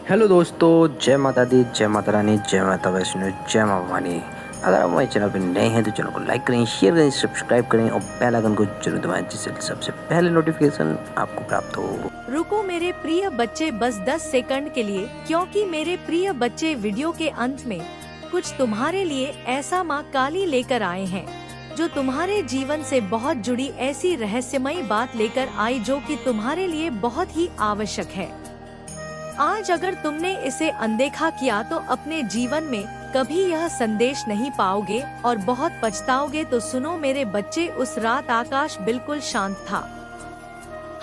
Hello दोस्तों, जय माता दी, जय माता रानी, जय माता वैष्णो, जय माँ भवानी। अगर आप हमारे चैनल पर नए हैं तो चैनल को लाइक करें, शेयर करें, सब्सक्राइब करें और बेल आइकन को जरूर दबाएं जिससे सबसे पहले नोटिफिकेशन आपको प्राप्त हो। रुको मेरे प्रिय बच्चे बस 10 सेकंड के लिए, क्योंकि मेरे प्रिय बच्चे वीडियो के अंत में कुछ तुम्हारे लिए ऐसा माँ काली लेकर आए हैं जो तुम्हारे जीवन से बहुत जुड़ी ऐसी रहस्यमयी बात लेकर आई जो कि तुम्हारे लिए बहुत ही आवश्यक है। आज अगर तुमने इसे अनदेखा किया तो अपने जीवन में कभी यह संदेश नहीं पाओगे और बहुत पछताओगे। तो सुनो मेरे बच्चे, उस रात आकाश बिल्कुल शांत था।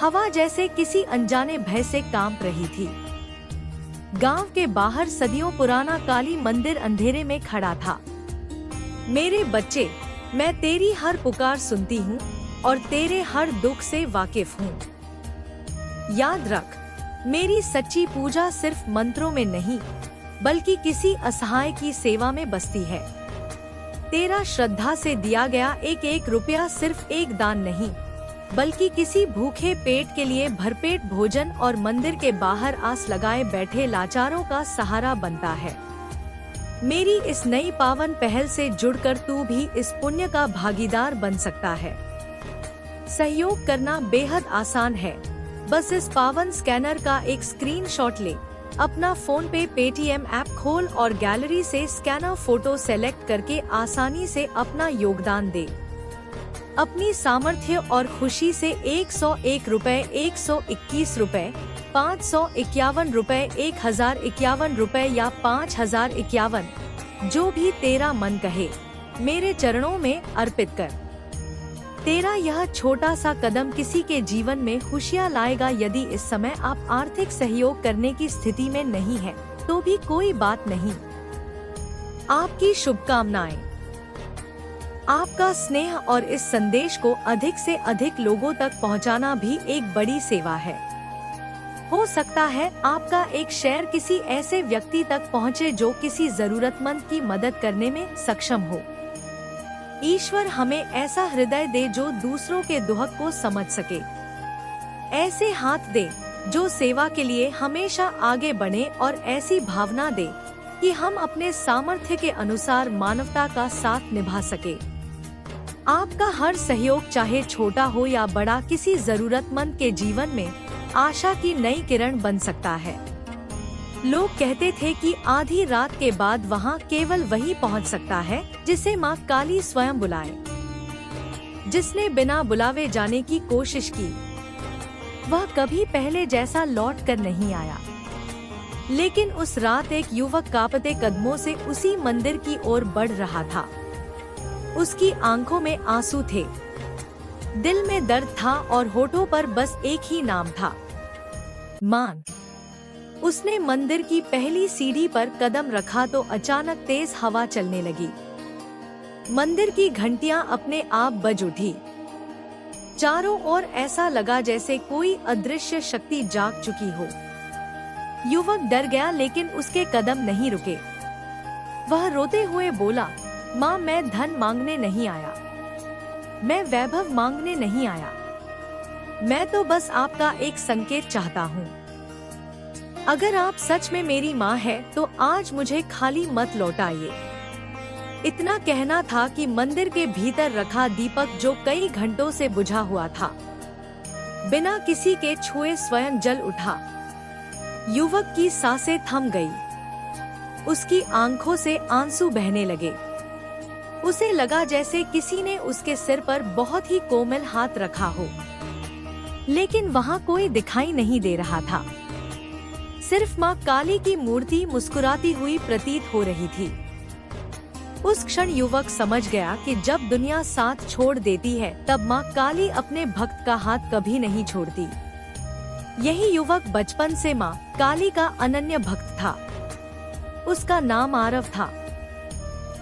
हवा जैसे किसी अनजाने भय से कांप रही थी। गांव के बाहर सदियों पुराना काली मंदिर अंधेरे में खड़ा था। मेरे बच्चे, मैं तेरी हर पुकार सुनती हूँ और तेरे हर दुख से वाकिफ हूँ। याद रख, मेरी सच्ची पूजा सिर्फ मंत्रों में नहीं बल्कि किसी असहाय की सेवा में बसती है। तेरा श्रद्धा से दिया गया एक एक रुपया सिर्फ एक दान नहीं बल्कि किसी भूखे पेट के लिए भरपेट भोजन और मंदिर के बाहर आस लगाए बैठे लाचारों का सहारा बनता है। मेरी इस नई पावन पहल से जुड़कर तू भी इस पुण्य का भागीदार बन सकता है। सहयोग करना बेहद आसान है। बस इस पावन स्कैनर का एक स्क्रीनशॉट ले, अपना फोन पे पेटीएम ऐप खोल और गैलरी से स्कैनर फोटो सेलेक्ट करके आसानी से अपना योगदान दे। अपनी सामर्थ्य और खुशी से 101 रुपए, 121 रुपए, 551 रुपए, 1051 रुपए या 5051, जो भी तेरा मन कहे, मेरे चरणों में अर्पित कर। तेरा यह छोटा सा कदम किसी के जीवन में खुशियाँ लाएगा। यदि इस समय आप आर्थिक सहयोग करने की स्थिति में नहीं हैं, तो भी कोई बात नहीं। आपकी शुभकामनाएं, आपका स्नेह और इस संदेश को अधिक से अधिक लोगों तक पहुंचाना भी एक बड़ी सेवा है। हो सकता है आपका एक शेयर किसी ऐसे व्यक्ति तक पहुंचे जो किसी जरूरतमंद की मदद करने में सक्षम हो। ईश्वर हमें ऐसा हृदय दे जो दूसरों के दुख को समझ सके, ऐसे हाथ दे जो सेवा के लिए हमेशा आगे बढ़े और ऐसी भावना दे कि हम अपने सामर्थ्य के अनुसार मानवता का साथ निभा सके। आपका हर सहयोग, चाहे छोटा हो या बड़ा, किसी जरूरतमंद के जीवन में आशा की नई किरण बन सकता है। लोग कहते थे कि आधी रात के बाद वहाँ केवल वही पहुँच सकता है जिसे माँ काली स्वयं बुलाए। जिसने बिना बुलावे जाने की कोशिश की, वह कभी पहले जैसा लौट कर नहीं आया। लेकिन उस रात एक युवक कांपते कदमों से उसी मंदिर की ओर बढ़ रहा था। उसकी आंखों में आंसू थे, दिल में दर्द था और होठों पर बस एक ही नाम था, मान। उसने मंदिर की पहली सीढ़ी पर कदम रखा तो अचानक तेज हवा चलने लगी। मंदिर की घंटियां अपने आप बज उठी। चारों ओर ऐसा लगा जैसे कोई अदृश्य शक्ति जाग चुकी हो। युवक डर गया, लेकिन उसके कदम नहीं रुके। वह रोते हुए बोला, माँ, मैं धन मांगने नहीं आया, मैं वैभव मांगने नहीं आया, मैं तो बस आपका एक संकेत चाहता हूँ। अगर आप सच में मेरी माँ है तो आज मुझे खाली मत लौटाइए। इतना कहना था कि मंदिर के भीतर रखा दीपक, जो कई घंटों से बुझा हुआ था, बिना किसी के छुए स्वयं जल उठा। युवक की सांसें थम गई, उसकी आंखों से आंसू बहने लगे। उसे लगा जैसे किसी ने उसके सिर पर बहुत ही कोमल हाथ रखा हो, लेकिन वहाँ कोई दिखाई नहीं दे रहा था। सिर्फ माँ काली की मूर्ति मुस्कुराती हुई प्रतीत हो रही थी। उस क्षण युवक समझ गया कि जब दुनिया साथ छोड़ देती है तब माँ काली अपने भक्त का हाथ कभी नहीं छोड़ती। यही युवक बचपन से माँ काली का अनन्य भक्त था। उसका नाम आरव था।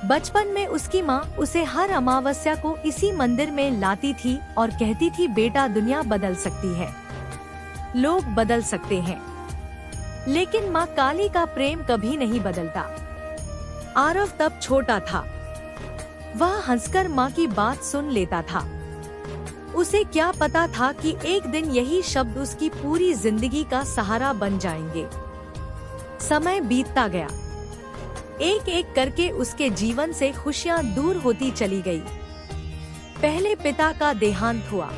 बचपन में उसकी माँ उसे हर अमावस्या को इसी मंदिर में लाती थी और कहती थी, बेटा, दुनिया बदल सकती है, लोग बदल सकते हैं, लेकिन माँ काली का प्रेम कभी नहीं बदलता। आरव तब छोटा था। वह हंसकर माँ की बात सुन लेता था। उसे क्या पता था कि एक दिन यही शब्द उसकी पूरी जिंदगी का सहारा बन जाएंगे। समय बीतता गया। एक एक करके उसके जीवन से खुशियां दूर होती चली गई। पहले पिता का देहांत हुआ,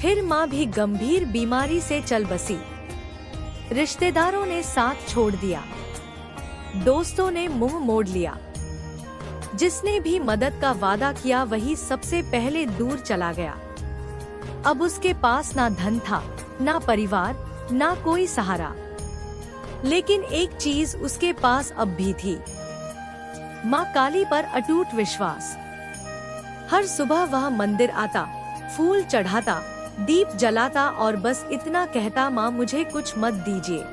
फिर माँ भी गंभीर बीमारी से चल बसी। रिश्तेदारों ने साथ छोड़ दिया, दोस्तों ने मुंह मोड़ लिया। जिसने भी मदद का वादा किया वही सबसे पहले दूर चला गया। अब उसके पास ना धन था, ना परिवार, ना कोई सहारा। लेकिन एक चीज उसके पास अब भी थी, माँ काली पर अटूट विश्वास। हर सुबह वह मंदिर आता, फूल चढ़ाता, दीप जलाता और बस इतना कहता, माँ मुझे कुछ मत दीजिए,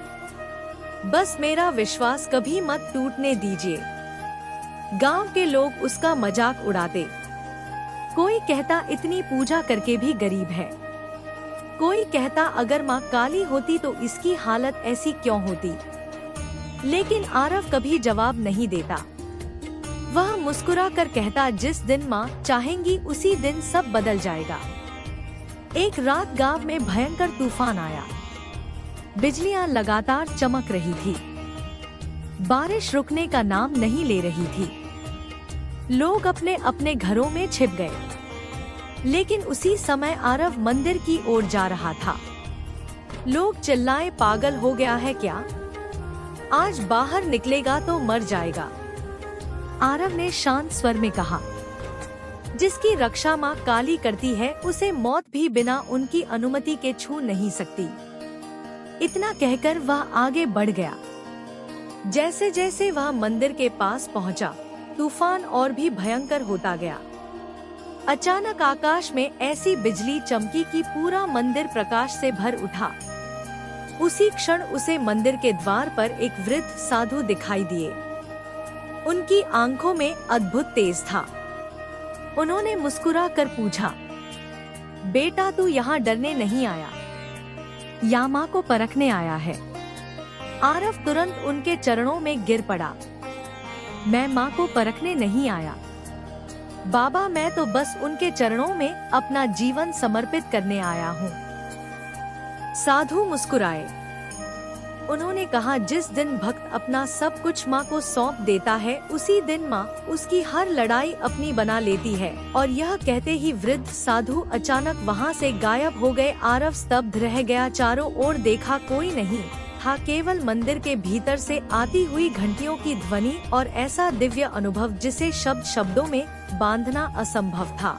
बस मेरा विश्वास कभी मत टूटने दीजिए। गांव के लोग उसका मजाक उड़ाते। कोई कहता इतनी पूजा करके भी गरीब है, कोई कहता अगर माँ काली होती तो इसकी हालत ऐसी क्यों होती। लेकिन आरव कभी जवाब नहीं देता। वह मुस्कुरा कर कहता, जिस दिन माँ चाहेंगी उसी दिन सब बदल जाएगा। एक रात गांव में भयंकर तूफान आया। बिजलियां लगातार चमक रही थी, बारिश रुकने का नाम नहीं ले रही थी। लोग अपने अपने घरों में छिप गए। लेकिन उसी समय आरव मंदिर की ओर जा रहा था। लोग चिल्लाए, पागल हो गया है क्या? आज बाहर निकलेगा तो मर जाएगा। आरव ने शांत स्वर में कहा, जिसकी रक्षा माँ काली करती है उसे मौत भी बिना उनकी अनुमति के छू नहीं सकती। इतना कहकर वह आगे बढ़ गया। जैसे जैसे वह मंदिर के पास पहुंचा, तूफान और भी भयंकर होता गया। अचानक आकाश में ऐसी बिजली चमकी कि पूरा मंदिर प्रकाश से भर उठा। उसी क्षण उसे मंदिर के द्वार पर एक वृद्ध साधु दिखाई दिए। उनकी आंखों में अद्भुत तेज था। उन्होंने मुस्कुरा कर पूछा, बेटा तू यहाँ डरने नहीं आया या माँ को परखने आया है? आरव तुरंत उनके चरणों में गिर पड़ा। मैं माँ को परखने नहीं आया बाबा, मैं तो बस उनके चरणों में अपना जीवन समर्पित करने आया हूँ। साधु मुस्कुराए। उन्होंने कहा, जिस दिन भक्त अपना सब कुछ माँ को सौंप देता है उसी दिन माँ उसकी हर लड़ाई अपनी बना लेती है। और यह कहते ही वृद्ध साधु अचानक वहाँ से गायब हो गए। आरव स्तब्ध रह गया। चारों ओर देखा, कोई नहीं था, केवल मंदिर के भीतर से आती हुई घंटियों की ध्वनि और ऐसा दिव्य अनुभव जिसे शब्दों में बांधना असंभव था।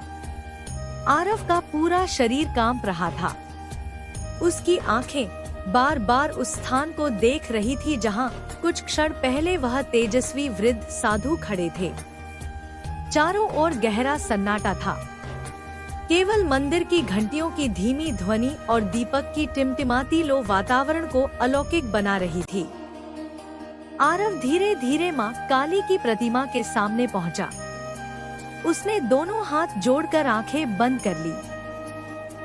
आरव का पूरा शरीर कांप रहा था। उसकी आंखें बार बार उस स्थान को देख रही थी जहां कुछ क्षण पहले वह तेजस्वी वृद्ध साधु खड़े थे। चारों ओर गहरा सन्नाटा था। केवल मंदिर की घंटियों की धीमी ध्वनि और दीपक की टिमटिमाती लो वातावरण को अलौकिक बना रही थी। आरव धीरे धीरे माँ काली की प्रतिमा के सामने पहुंचा। उसने दोनों हाथ जोड़कर आंखें बंद कर ली।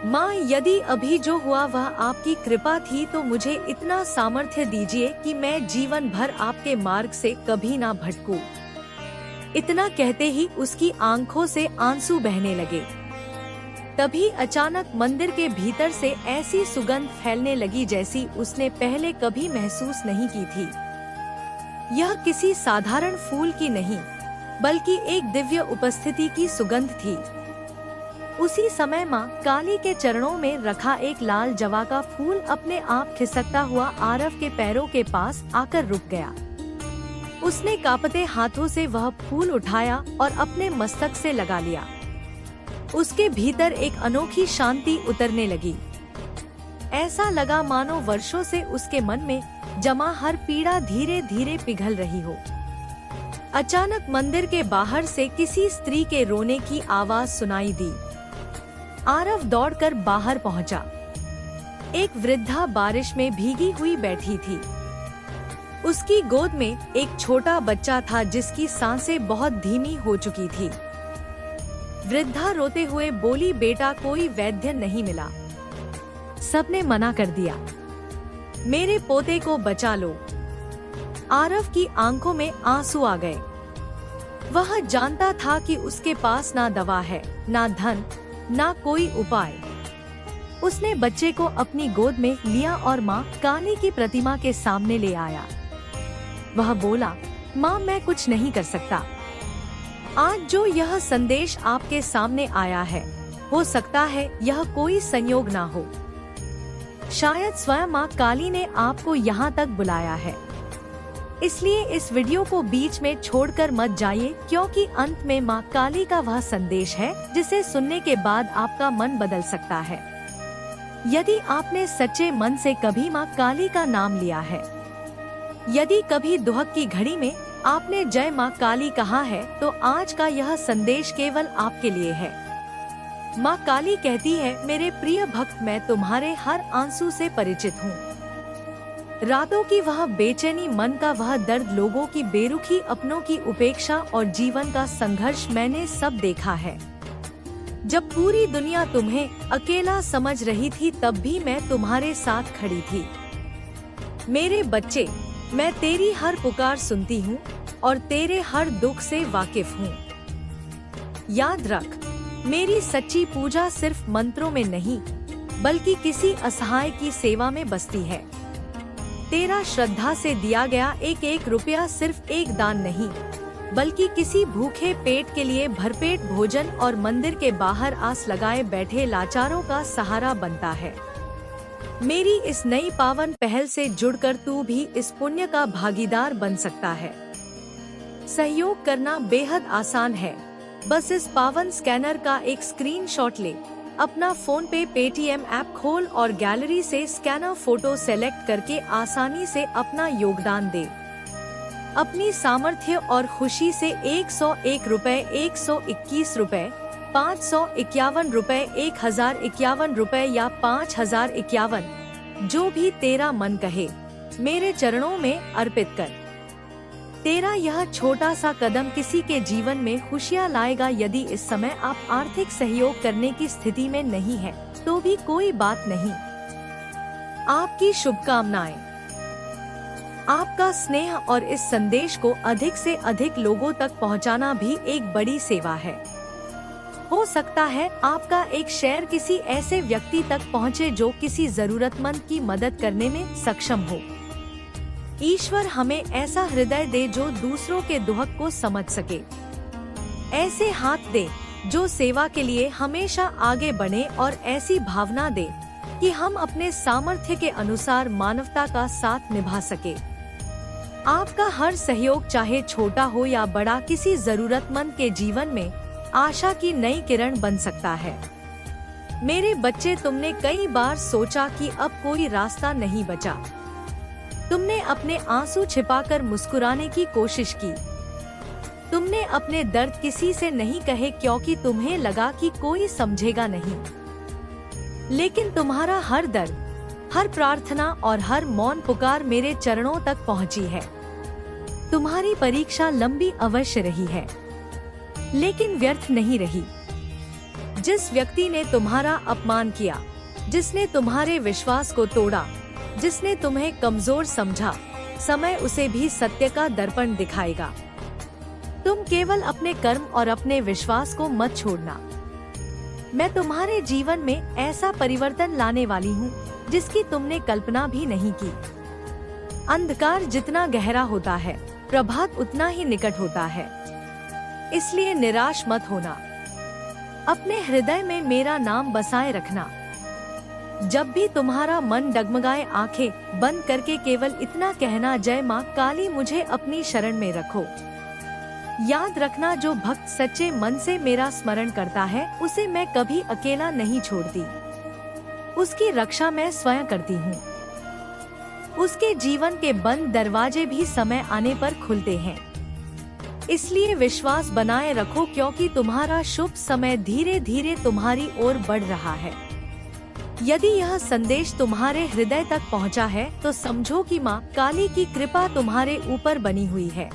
माँ, यदि अभी जो हुआ वह आपकी कृपा थी तो मुझे इतना सामर्थ्य दीजिए कि मैं जीवन भर आपके मार्ग से कभी ना भटकूं। इतना कहते ही उसकी आंखों से आंसू बहने लगे। तभी अचानक मंदिर के भीतर से ऐसी सुगंध फैलने लगी जैसी उसने पहले कभी महसूस नहीं की थी। यह किसी साधारण फूल की नहीं, बल्कि एक दिव्य उपस्थिति की सुगंध थी। उसी समय माँ काली के चरणों में रखा एक लाल जवा का फूल अपने आप खिसकता हुआ आरव के पैरों के पास आकर रुक गया। उसने कांपते हाथों से वह फूल उठाया और अपने मस्तक से लगा लिया। उसके भीतर एक अनोखी शांति उतरने लगी। ऐसा लगा मानो वर्षों से उसके मन में जमा हर पीड़ा धीरे धीरे पिघल रही हो। अचानक मंदिर के बाहर से किसी स्त्री के रोने की आवाज सुनाई दी। आरव दौड़कर बाहर पहुंचा। एक वृद्धा बारिश में भीगी हुई बैठी थी। उसकी गोद में एक छोटा बच्चा था जिसकी सांसें बहुत धीमी हो चुकी थी। वृद्धा रोते हुए बोली, बेटा कोई वैद्य नहीं मिला, सबने मना कर दिया, मेरे पोते को बचा लो। आरव की आंखों में आंसू आ गए। वह जानता था कि उसके पास ना दवा है, ना धन, ना कोई उपाय। उसने बच्चे को अपनी गोद में लिया और माँ काली की प्रतिमा के सामने ले आया। वह बोला, माँ मैं कुछ नहीं कर सकता। आज जो यह संदेश आपके सामने आया है, हो सकता है यह कोई संयोग ना हो। शायद स्वयं माँ काली ने आपको यहाँ तक बुलाया है। इसलिए इस वीडियो को बीच में छोड़कर मत जाइए, क्योंकि अंत में माँ काली का वह संदेश है जिसे सुनने के बाद आपका मन बदल सकता है। यदि आपने सच्चे मन से कभी माँ काली का नाम लिया है, यदि कभी दुहक की घड़ी में आपने जय माँ काली कहा है, तो आज का यह संदेश केवल आपके लिए है। माँ काली कहती है, मेरे प्रिय भक्त, मैं तुम्हारे हर आंसू से परिचित हूँ। रातों की वह बेचैनी, मन का वह दर्द, लोगों की बेरुखी, अपनों की उपेक्षा और जीवन का संघर्ष मैंने सब देखा है। जब पूरी दुनिया तुम्हें अकेला समझ रही थी, तब भी मैं तुम्हारे साथ खड़ी थी। मेरे बच्चे, मैं तेरी हर पुकार सुनती हूँ और तेरे हर दुख से वाकिफ हूँ। याद रख, मेरी सच्ची पूजा सिर्फ मंत्रों में नहीं, बल्कि किसी असहाय की सेवा में बसती है। तेरा श्रद्धा से दिया गया एक एक रुपया सिर्फ एक दान नहीं, बल्कि किसी भूखे पेट के लिए भरपेट भोजन और मंदिर के बाहर आस लगाए बैठे लाचारों का सहारा बनता है। मेरी इस नई पावन पहल से जुड़कर तू भी इस पुण्य का भागीदार बन सकता है। सहयोग करना बेहद आसान है। बस इस पावन स्कैनर का एक स्क्रीनशॉट ले, अपना फोन पे पेटीएम ऐप खोल और गैलरी से स्कैनर फोटो सेलेक्ट करके आसानी से अपना योगदान दे। अपनी सामर्थ्य और खुशी से 101 रुपए, 121 रुपए, 551 रुपए, 1051 रुपए या 5051, जो भी तेरा मन कहे, मेरे चरणों में अर्पित कर। तेरा यह छोटा सा कदम किसी के जीवन में खुशियाँ लाएगा। यदि इस समय आप आर्थिक सहयोग करने की स्थिति में नहीं है, तो भी कोई बात नहीं। आपकी शुभकामनाएं, आपका स्नेह और इस संदेश को अधिक से अधिक लोगों तक पहुंचाना भी एक बड़ी सेवा है। हो सकता है आपका एक शेयर किसी ऐसे व्यक्ति तक पहुंचे जो किसी जरूरतमंद की मदद करने में सक्षम हो। ईश्वर हमें ऐसा हृदय दे जो दूसरों के दुख को समझ सके, ऐसे हाथ दे जो सेवा के लिए हमेशा आगे बढ़े और ऐसी भावना दे कि हम अपने सामर्थ्य के अनुसार मानवता का साथ निभा सके। आपका हर सहयोग, चाहे छोटा हो या बड़ा, किसी जरूरतमंद के जीवन में आशा की नई किरण बन सकता है। मेरे बच्चे, तुमने कई बार सोचा कि अब कोई रास्ता नहीं बचा। तुमने अपने आंसू छिपाकर मुस्कुराने की कोशिश की। तुमने अपने दर्द किसी से नहीं कहे क्योंकि तुम्हें लगा कि कोई समझेगा नहीं। लेकिन तुम्हारा हर दर्द, हर प्रार्थना और हर मौन पुकार मेरे चरणों तक पहुंची है। तुम्हारी परीक्षा लंबी अवश्य रही है, लेकिन व्यर्थ नहीं रही। जिस व्यक्ति ने तुम्हारा अपमान किया, जिसने तुम्हारे विश्वास को तोड़ा, जिसने तुम्हें कमजोर समझा, समय उसे भी सत्य का दर्पण दिखाएगा। तुम केवल अपने कर्म और अपने विश्वास को मत छोड़ना। मैं तुम्हारे जीवन में ऐसा परिवर्तन लाने वाली हूँ जिसकी तुमने कल्पना भी नहीं की। अंधकार जितना गहरा होता है, प्रभात उतना ही निकट होता है। इसलिए निराश मत होना। अपने हृदय में मेरा नाम बसाए रखना। जब भी तुम्हारा मन डगमगाए, आंखें बंद करके केवल इतना कहना, जय माँ काली, मुझे अपनी शरण में रखो। याद रखना, जो भक्त सच्चे मन से मेरा स्मरण करता है, उसे मैं कभी अकेला नहीं छोड़ती। उसकी रक्षा मैं स्वयं करती हूँ। उसके जीवन के बंद दरवाजे भी समय आने पर खुलते हैं। इसलिए विश्वास बनाए रखो, क्योंकि तुम्हारा शुभ समय धीरे धीरे तुम्हारी ओर बढ़ रहा है। यदि यह संदेश तुम्हारे हृदय तक पहुंचा है, तो समझो कि माँ काली की कृपा तुम्हारे ऊपर बनी हुई है।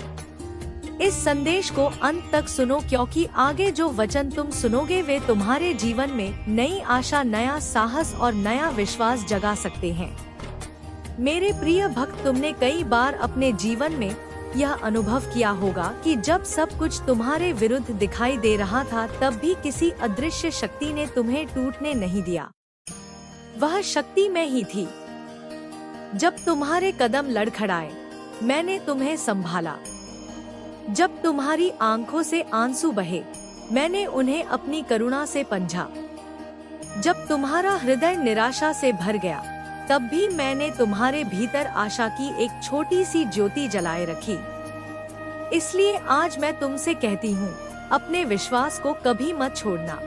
इस संदेश को अंत तक सुनो, क्योंकि आगे जो वचन तुम सुनोगे वे तुम्हारे जीवन में नई आशा, नया साहस और नया विश्वास जगा सकते हैं। मेरे प्रिय भक्त, तुमने कई बार अपने जीवन में यह अनुभव किया होगा कि जब सब कुछ तुम्हारे विरुद्ध दिखाई दे रहा था, तब भी किसी अदृश्य शक्ति ने तुम्हें टूटने नहीं दिया। वह शक्ति में ही थी। जब तुम्हारे कदम लड़खड़ाए, मैंने तुम्हें संभाला। जब तुम्हारी आंखों से आंसू बहे, मैंने उन्हें अपनी करुणा से पंजा। जब तुम्हारा हृदय निराशा से भर गया, तब भी मैंने तुम्हारे भीतर आशा की एक छोटी सी ज्योति जलाए रखी। इसलिए आज मैं तुमसे कहती हूँ, अपने विश्वास को कभी मत छोड़ना,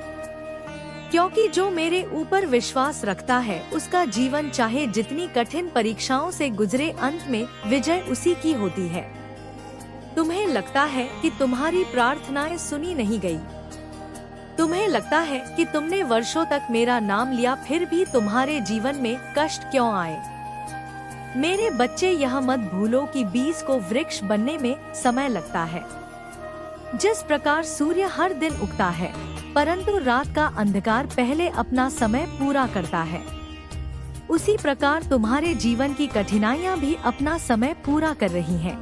क्योंकि जो मेरे ऊपर विश्वास रखता है उसका जीवन चाहे जितनी कठिन परीक्षाओं से गुजरे, अंत में विजय उसी की होती है। तुम्हें लगता है कि तुम्हारी प्रार्थनाएं सुनी नहीं गई। तुम्हें लगता है कि तुमने वर्षों तक मेरा नाम लिया, फिर भी तुम्हारे जीवन में कष्ट क्यों आए। मेरे बच्चे, यह मत भूलो कि बीज को वृक्ष बनने में समय लगता है। जिस प्रकार सूर्य हर दिन उगता है, परंतु रात का अंधकार पहले अपना समय पूरा करता है, उसी प्रकार तुम्हारे जीवन की कठिनाइयां भी अपना समय पूरा कर रही हैं।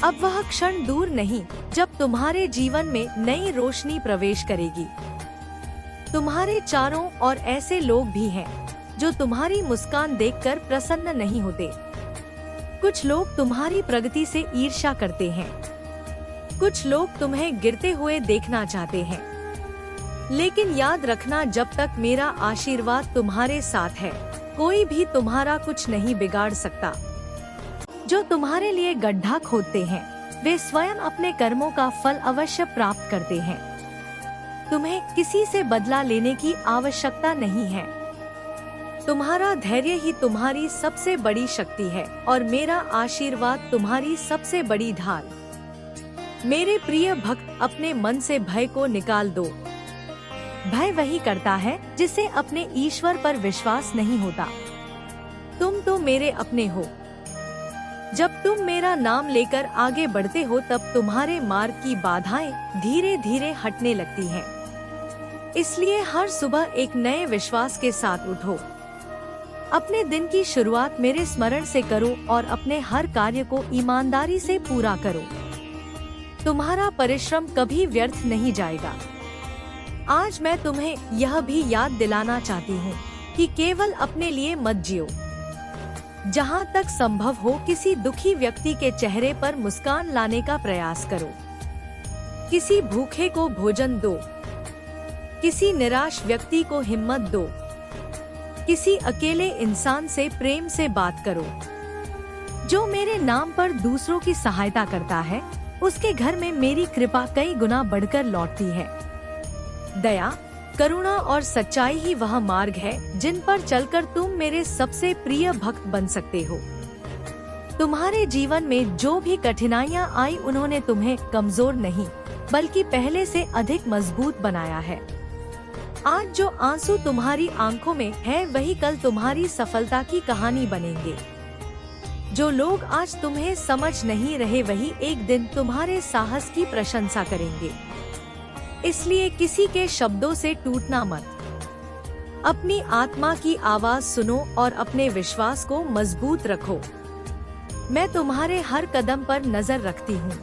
अब वह क्षण दूर नहीं जब तुम्हारे जीवन में नई रोशनी प्रवेश करेगी। तुम्हारे चारों ओर ऐसे लोग भी हैं जो तुम्हारी मुस्कान देखकर प्रसन्न नहीं होते। कुछ लोग तुम्हारी प्रगति से ईर्ष्या करते हैं, कुछ लोग तुम्हें गिरते हुए देखना चाहते हैं। लेकिन याद रखना, जब तक मेरा आशीर्वाद तुम्हारे साथ है, कोई भी तुम्हारा कुछ नहीं बिगाड़ सकता। जो तुम्हारे लिए गड्ढा खोदते हैं, वे स्वयं अपने कर्मों का फल अवश्य प्राप्त करते हैं। तुम्हें किसी से बदला लेने की आवश्यकता नहीं है। तुम्हारा धैर्य ही तुम्हारी सबसे बड़ी शक्ति है और मेरा आशीर्वाद तुम्हारी सबसे बड़ी ढाल। मेरे प्रिय भक्त, अपने मन से भय को निकाल दो। भय वही करता है जिसे अपने ईश्वर पर विश्वास नहीं होता। तुम तो मेरे अपने हो। जब तुम मेरा नाम लेकर आगे बढ़ते हो, तब तुम्हारे मार्ग की बाधाएं धीरे धीरे हटने लगती हैं। इसलिए हर सुबह एक नए विश्वास के साथ उठो। अपने दिन की शुरुआत मेरे स्मरण से करो और अपने हर कार्य को ईमानदारी से पूरा करो। तुम्हारा परिश्रम कभी व्यर्थ नहीं जाएगा। आज मैं तुम्हें यह भी याद दिलाना चाहती हूँ कि केवल अपने लिए मत जियो। जहाँ तक संभव हो, किसी दुखी व्यक्ति के चेहरे पर मुस्कान लाने का प्रयास करो। किसी भूखे को भोजन दो, किसी निराश व्यक्ति को हिम्मत दो, किसी अकेले इंसान से प्रेम से बात करो। जो मेरे नाम पर दूसरों की सहायता करता है, उसके घर में मेरी कृपा कई गुना बढ़कर लौटती है। दया, करुणा और सच्चाई ही वह मार्ग है जिन पर चलकर तुम मेरे सबसे प्रिय भक्त बन सकते हो। तुम्हारे जीवन में जो भी कठिनाइयाँ आई, उन्होंने तुम्हें कमजोर नहीं बल्कि पहले से अधिक मजबूत बनाया है। आज जो आंसू तुम्हारी आंखों में है, वही कल तुम्हारी सफलता की कहानी बनेंगे। जो लोग आज तुम्हें समझ नहीं रहे, वही एक दिन तुम्हारे साहस की प्रशंसा करेंगे। इसलिए किसी के शब्दों से टूटना मत। अपनी आत्मा की आवाज सुनो और अपने विश्वास को मजबूत रखो। मैं तुम्हारे हर कदम पर नजर रखती हूँ।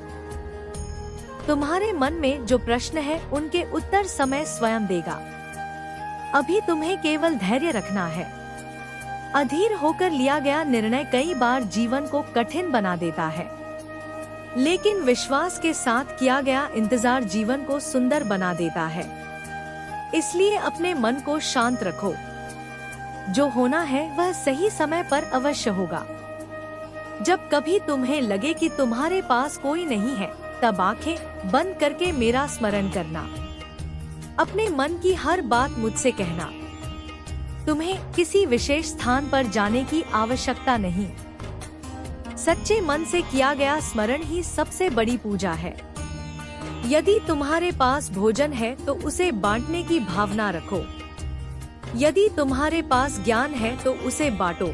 तुम्हारे मन में जो प्रश्न है, उनके उत्तर समय स्वयं देगा। अभी तुम्हें केवल धैर्य रखना है। अधीर होकर लिया गया निर्णय कई बार जीवन को कठिन बना देता है, लेकिन विश्वास के साथ किया गया इंतजार जीवन को सुंदर बना देता है। इसलिए अपने मन को शांत रखो। जो होना है वह सही समय पर अवश्य होगा। जब कभी तुम्हें लगे कि तुम्हारे पास कोई नहीं है, तब आंखें बंद करके मेरा स्मरण करना। अपने मन की हर बात मुझसे कहना। तुम्हें किसी विशेष स्थान पर जाने की आवश्यकता नहीं। सच्चे मन से किया गया स्मरण ही सबसे बड़ी पूजा है। यदि तुम्हारे पास भोजन है तो उसे बांटने की भावना रखो। यदि तुम्हारे पास ज्ञान है तो उसे बांटो।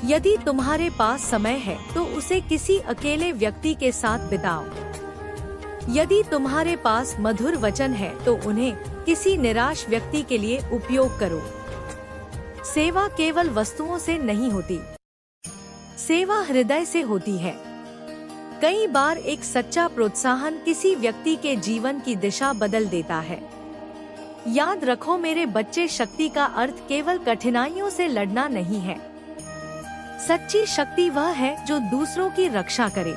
यदि तुम्हारे पास समय है तो उसे किसी अकेले व्यक्ति के साथ बिताओ। यदि तुम्हारे पास मधुर वचन है तो उन्हें किसी निराश व्यक्ति के लिए उपयोग करो। सेवा केवल वस्तुओं से नहीं होती, सेवा हृदय से होती है। कई बार एक सच्चा प्रोत्साहन किसी व्यक्ति के जीवन की दिशा बदल देता है। याद रखो मेरे बच्चे, शक्ति का अर्थ केवल कठिनाइयों से लड़ना नहीं है। सच्ची शक्ति वह है जो दूसरों की रक्षा करे,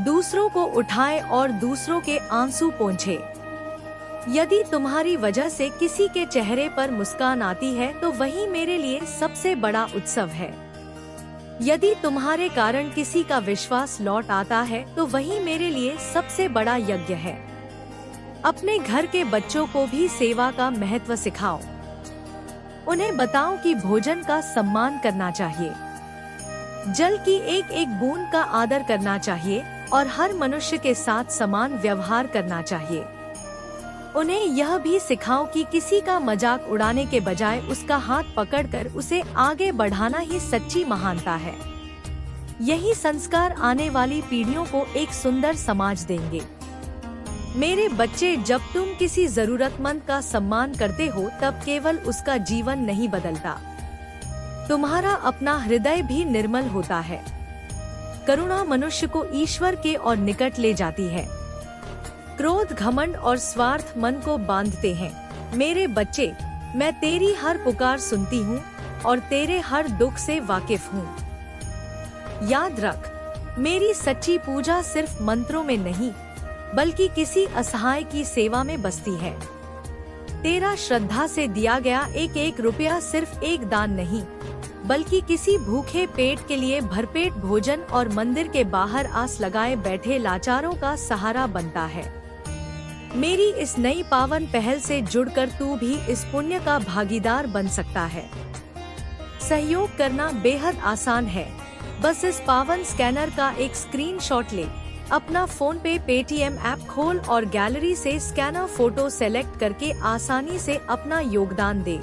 दूसरों को उठाए और दूसरों के आंसू पोंछे। यदि तुम्हारी वजह से किसी के चेहरे पर मुस्कान आती है तो वही मेरे लिए सबसे बड़ा उत्सव है। यदि तुम्हारे कारण किसी का विश्वास लौट आता है तो वही मेरे लिए सबसे बड़ा यज्ञ है। अपने घर के बच्चों को भी सेवा का महत्व सिखाओ। उन्हें बताओ कि भोजन का सम्मान करना चाहिए, जल की एक एक बूंद का आदर करना चाहिए और हर मनुष्य के साथ समान व्यवहार करना चाहिए। उन्हें यह भी सिखाओ कि किसी का मजाक उड़ाने के बजाय उसका हाथ पकड़कर उसे आगे बढ़ाना ही सच्ची महानता है। यही संस्कार आने वाली पीढ़ियों को एक सुंदर समाज देंगे। मेरे बच्चे, जब तुम किसी जरूरतमंद का सम्मान करते हो तब केवल उसका जीवन नहीं बदलता, तुम्हारा अपना हृदय भी निर्मल होता है। करुणा मनुष्य को ईश्वर के और निकट ले जाती है। क्रोध, घमंड और स्वार्थ मन को बांधते हैं। मेरे बच्चे, मैं तेरी हर पुकार सुनती हूँ और तेरे हर दुख से वाकिफ हूँ। याद रख, मेरी सच्ची पूजा सिर्फ मंत्रों में नहीं बल्कि किसी असहाय की सेवा में बसती है। तेरा श्रद्धा से दिया गया एक एक रुपया सिर्फ एक दान नहीं बल्कि किसी भूखे पेट के लिए भरपेट भोजन और मंदिर के बाहर आस लगाए बैठे लाचारों का सहारा बनता है। मेरी इस नई पावन पहल से जुड़कर तू भी इस पुण्य का भागीदार बन सकता है। सहयोग करना बेहद आसान है। बस इस पावन स्कैनर का एक स्क्रीनशॉट ले, अपना फोन पे पेटीएम ऐप खोल और गैलरी से स्कैनर फोटो सेलेक्ट करके आसानी से अपना योगदान दे।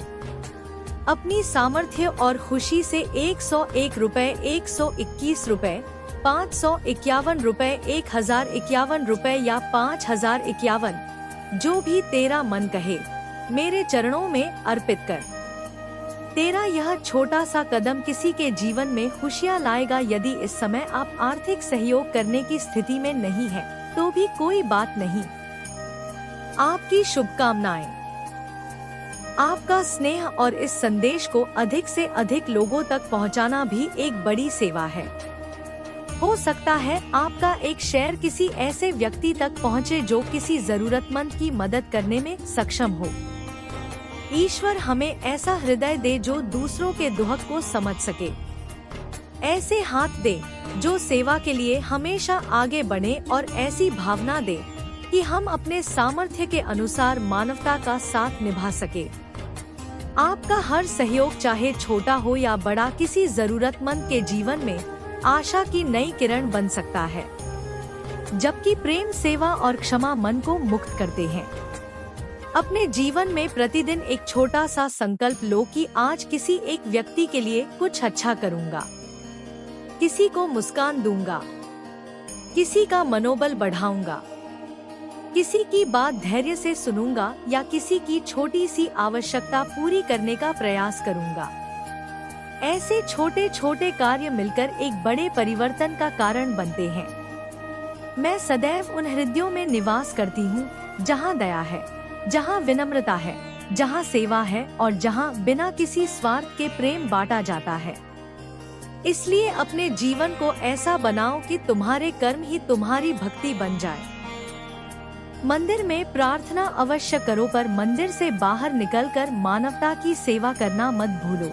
अपनी सामर्थ्य और खुशी से 101 रुपए, 121 रुपए, 551 रुपए, 1051 रुपए या 5051, जो भी तेरा मन कहे, मेरे चरणों में अर्पित कर। तेरा यह छोटा सा कदम किसी के जीवन में खुशियाँ लाएगा। यदि इस समय आप आर्थिक सहयोग करने की स्थिति में नहीं है तो भी कोई बात नहीं। आपकी शुभकामनाएं, आपका स्नेह और इस संदेश को अधिक से अधिक लोगों तक पहुंचाना भी एक बड़ी सेवा है। हो सकता है आपका एक शेयर किसी ऐसे व्यक्ति तक पहुंचे जो किसी जरूरतमंद की मदद करने में सक्षम हो। ईश्वर हमें ऐसा हृदय दे जो दूसरों के दुख को समझ सके, ऐसे हाथ दे जो सेवा के लिए हमेशा आगे बढ़े और ऐसी भावना दे कि हम अपने सामर्थ्य के अनुसार मानवता का साथ निभा सके। आपका हर सहयोग, चाहे छोटा हो या बड़ा, किसी जरूरतमंद के जीवन में आशा की नई किरण बन सकता है। जबकि प्रेम, सेवा और क्षमा मन को मुक्त करते हैं। अपने जीवन में प्रतिदिन एक छोटा सा संकल्प लो कि आज किसी एक व्यक्ति के लिए कुछ अच्छा करूंगा, किसी को मुस्कान दूंगा, किसी का मनोबल बढ़ाऊंगा, किसी की बात धैर्य से सुनूंगा या किसी की छोटी सी आवश्यकता पूरी करने का प्रयास करूंगा। ऐसे छोटे छोटे कार्य मिलकर एक बड़े परिवर्तन का कारण बनते हैं। मैं सदैव उन हृदयों में निवास करती हूँ जहाँ दया है, जहाँ विनम्रता है, जहाँ सेवा है और जहाँ बिना किसी स्वार्थ के प्रेम बांटा जाता है। इसलिए अपने जीवन को ऐसा बनाओ कि तुम्हारे कर्म ही तुम्हारी भक्ति बन जाए। मंदिर में प्रार्थना अवश्य करो, पर मंदिर से बाहर निकलकर मानवता की सेवा करना मत भूलो।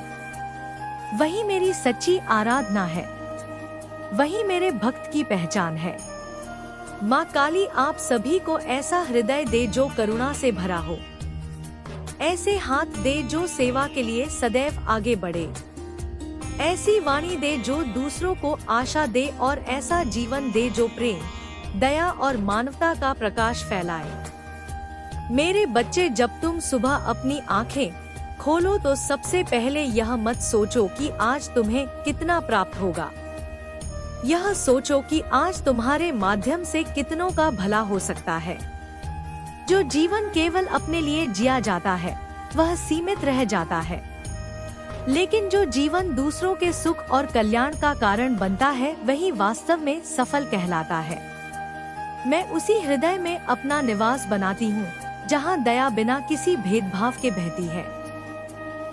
वही मेरी सच्ची आराधना है, वही मेरे भक्त की पहचान है। माँ काली आप सभी को ऐसा हृदय दे जो करुणा से भरा हो, ऐसे हाथ दे जो सेवा के लिए सदैव आगे बढ़े, ऐसी वाणी दे जो दूसरों को आशा दे और ऐसा जीवन दे जो प्रेम, दया और मानवता का प्रकाश फैलाए। मेरे बच्चे, जब तुम सुबह अपनी आंखें खोलो तो सबसे पहले यह मत सोचो कि आज तुम्हें कितना प्राप्त होगा। यह सोचो कि आज तुम्हारे माध्यम से कितनों का भला हो सकता है। जो जीवन केवल अपने लिए जिया जाता है वह सीमित रह जाता है, लेकिन जो जीवन दूसरों के सुख और कल्याण का कारण बनता है वही वास्तव में सफल कहलाता है। मैं उसी हृदय में अपना निवास बनाती हूँ जहां दया बिना किसी भेदभाव के बहती है।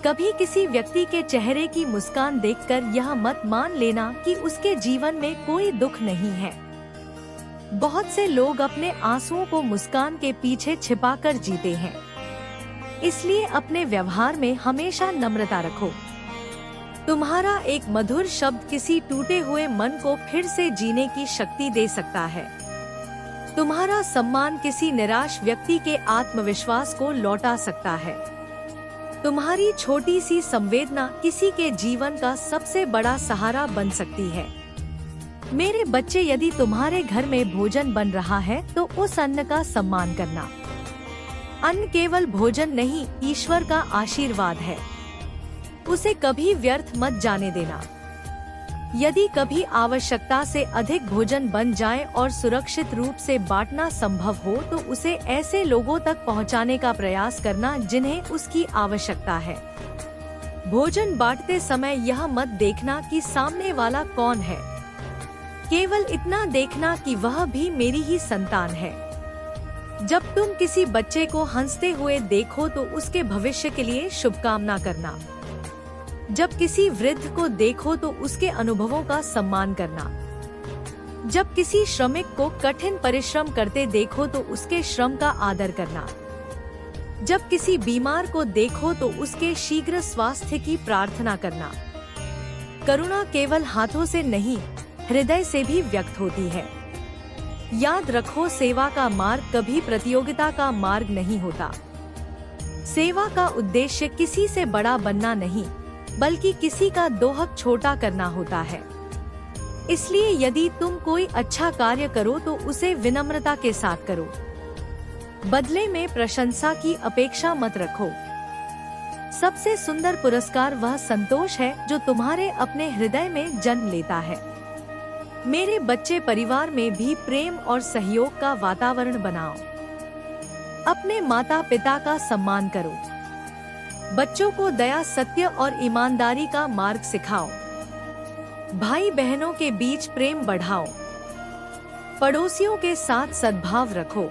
कभी किसी व्यक्ति के चेहरे की मुस्कान देखकर यह मत मान लेना कि उसके जीवन में कोई दुख नहीं है। बहुत से लोग अपने आंसुओं को मुस्कान के पीछे छिपाकर जीते हैं, इसलिए अपने व्यवहार में हमेशा नम्रता रखो। तुम्हारा एक मधुर शब्द किसी टूटे हुए मन को फिर से जीने की शक्ति दे सकता है। तुम्हारा सम्मान किसी निराश व्यक्ति के आत्मविश्वास को लौटा सकता है। तुम्हारी छोटी सी संवेदना किसी के जीवन का सबसे बड़ा सहारा बन सकती है। मेरे बच्चे, यदि तुम्हारे घर में भोजन बन रहा है तो उस अन्न का सम्मान करना। अन्न केवल भोजन नहीं, ईश्वर का आशीर्वाद है। उसे कभी व्यर्थ मत जाने देना। यदि कभी आवश्यकता से अधिक भोजन बन जाए और सुरक्षित रूप से बांटना संभव हो तो उसे ऐसे लोगों तक पहुंचाने का प्रयास करना जिन्हें उसकी आवश्यकता है। भोजन बांटते समय यह मत देखना कि सामने वाला कौन है, केवल इतना देखना कि वह भी मेरी ही संतान है। जब तुम किसी बच्चे को हंसते हुए देखो तो उसके भविष्य के लिए शुभकामना करना। जब किसी वृद्ध को देखो तो उसके अनुभवों का सम्मान करना। जब किसी श्रमिक को कठिन परिश्रम करते देखो तो उसके श्रम का आदर करना। जब किसी बीमार को देखो तो उसके शीघ्र स्वास्थ्य की प्रार्थना करना। करुणा केवल हाथों से नहीं, हृदय से भी व्यक्त होती है। याद रखो, सेवा का मार्ग कभी प्रतियोगिता का मार्ग नहीं होता। सेवा का उद्देश्य किसी से बड़ा बनना नहीं, बल्कि किसी का दोहक छोटा करना होता है। इसलिए यदि तुम कोई अच्छा कार्य करो तो उसे विनम्रता के साथ करो। बदले में प्रशंसा की अपेक्षा मत रखो। सबसे सुंदर पुरस्कार वह संतोष है जो तुम्हारे अपने हृदय में जन्म लेता है। मेरे बच्चे, परिवार में भी प्रेम और सहयोग का वातावरण बनाओ। अपने माता पिता का सम्मान करो। बच्चों को दया, सत्य और ईमानदारी का मार्ग सिखाओ। भाई बहनों के बीच प्रेम बढ़ाओ। पड़ोसियों के साथ सद्भाव रखो।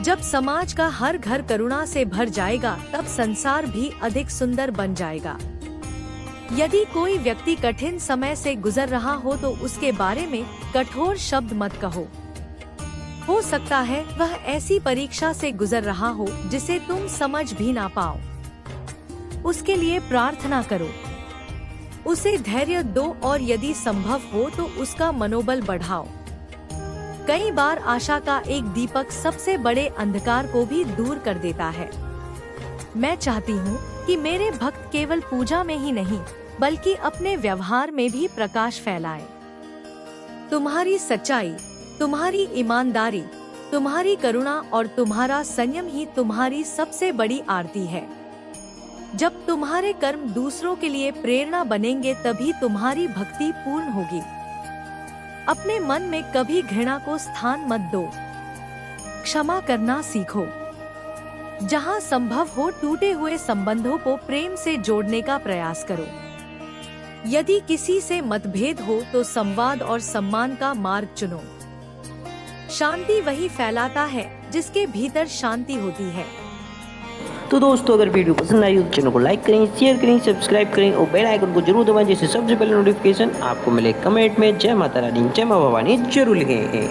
जब समाज का हर घर करुणा से भर जाएगा तब संसार भी अधिक सुंदर बन जाएगा। यदि कोई व्यक्ति कठिन समय से गुजर रहा हो तो उसके बारे में कठोर शब्द मत कहो। हो सकता है वह ऐसी परीक्षा से गुजर रहा हो जिसे तुम समझ भी ना पाओ। उसके लिए प्रार्थना करो, उसे धैर्य दो और यदि संभव हो तो उसका मनोबल बढ़ाओ। कई बार आशा का एक दीपक सबसे बड़े अंधकार को भी दूर कर देता है। मैं चाहती हूँ कि मेरे भक्त केवल पूजा में ही नहीं बल्कि अपने व्यवहार में भी प्रकाश फैलाएं। तुम्हारी सच्चाई, तुम्हारी ईमानदारी, तुम्हारी करुणा और तुम्हारा संयम ही तुम्हारी सबसे बड़ी आरती है। जब तुम्हारे कर्म दूसरों के लिए प्रेरणा बनेंगे तभी तुम्हारी भक्ति पूर्ण होगी। अपने मन में कभी घृणा को स्थान मत दो। क्षमा करना सीखो। जहां संभव हो टूटे हुए संबंधों को प्रेम से जोड़ने का प्रयास करो। यदि किसी से मतभेद हो तो संवाद और सम्मान का मार्ग चुनो। शांति वही फैलाता है जिसके भीतर शांति होती है। तो दोस्तों, अगर वीडियो पसंद आई तो चैनल को लाइक करें, शेयर करें, सब्सक्राइब करें और बेल आइकन को जरूर दबाएं जिससे सबसे पहले नोटिफिकेशन आपको मिले। कमेंट में जय माता रानी, जय मां भवानी जरूर लिखें।